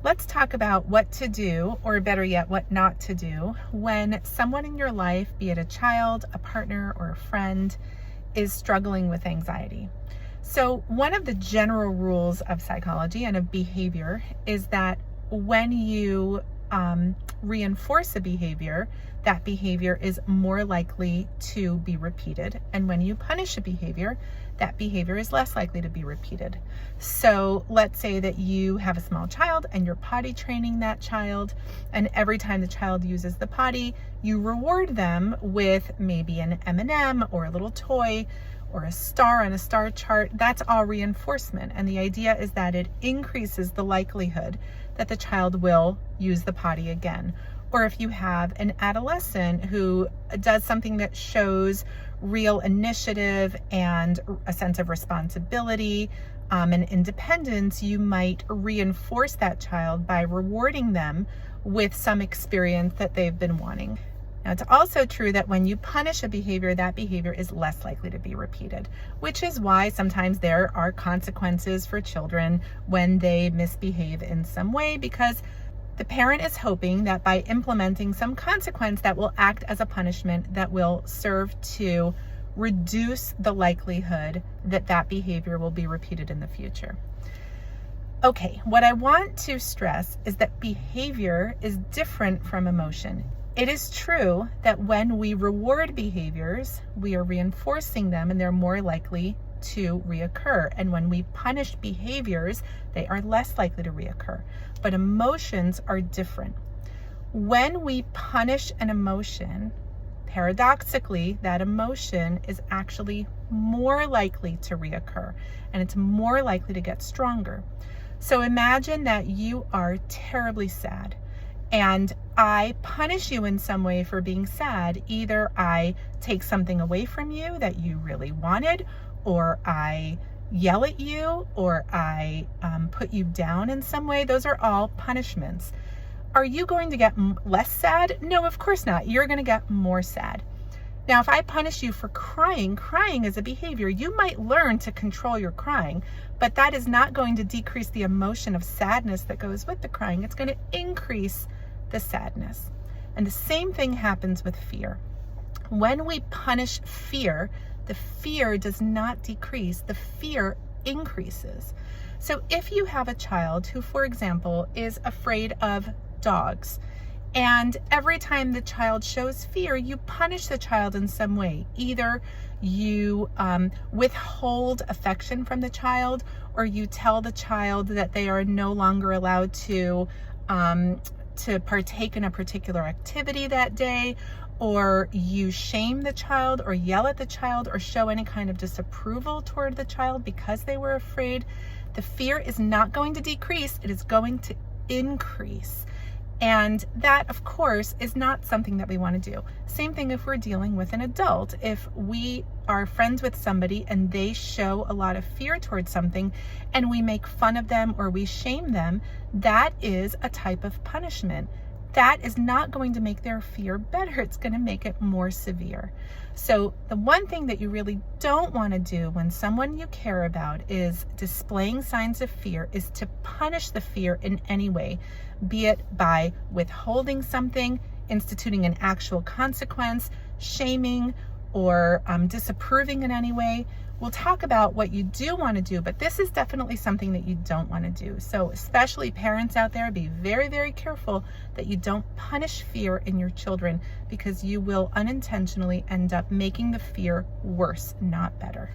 Let's talk about what to do, or better yet, what not to do when someone in your life, be it a child, a partner, or a friend, is struggling with anxiety. So one of the general rules of psychology and of behavior is that when you reinforce a behavior, that behavior is more likely to be repeated. And when you punish a behavior, that behavior is less likely to be repeated. So let's say that you have a small child and you're potty training that child, and every time the child uses the potty, you reward them with maybe an M&M or a little toy or a star on a star chart. That's all reinforcement. And the idea is that it increases the likelihood that the child will use the potty again. Or if you have an adolescent who does something that shows real initiative and a sense of responsibility and independence, you might reinforce that child by rewarding them with some experience that they've been wanting. Now, it's also true that when you punish a behavior, that behavior is less likely to be repeated, which is why sometimes there are consequences for children when they misbehave in some way, because the parent is hoping that by implementing some consequence that will act as a punishment that will serve to reduce the likelihood that that behavior will be repeated in the future. Okay, what I want to stress is that behavior is different from emotion. It is true that when we reward behaviors, we are reinforcing them and they're more likely to reoccur. And when we punish behaviors, they are less likely to reoccur. But emotions are different. When we punish an emotion, paradoxically, that emotion is actually more likely to reoccur and it's more likely to get stronger. So imagine that you are terribly sad and I punish you in some way for being sad. Either I take something away from you that you really wanted, or I yell at you, or I put you down in some way. Those are all punishments. Are you going to get less sad? No, of course not. You're going to get more sad. Now, if I punish you for crying is a behavior. You might learn to control your crying, but that is not going to decrease the emotion of sadness that goes with the crying. It's going to increase the sadness. And the same thing happens with fear. When we punish fear, the fear does not decrease, the fear increases. So if you have a child who, for example, is afraid of dogs, and every time the child shows fear, you punish the child in some way. Either you withhold affection from the child, or you tell the child that they are no longer allowed to partake in a particular activity that day, or you shame the child or yell at the child or show any kind of disapproval toward the child because they were afraid, the fear is not going to decrease, it is going to increase. And that, of course, is not something that we want to do. Same thing if we're dealing with an adult. If we are friends with somebody and they show a lot of fear towards something and we make fun of them or we shame them, that is a type of punishment. That is not going to make their fear better. It's going to make it more severe. So the one thing that you really don't want to do when someone you care about is displaying signs of fear is to punish the fear in any way, be it by withholding something, instituting an actual consequence, shaming, or disapproving in any way. We'll talk about what you do want to do, but this is definitely something that you don't want to do. So especially parents out there, be very, very careful that you don't punish fear in your children, because you will unintentionally end up making the fear worse, not better.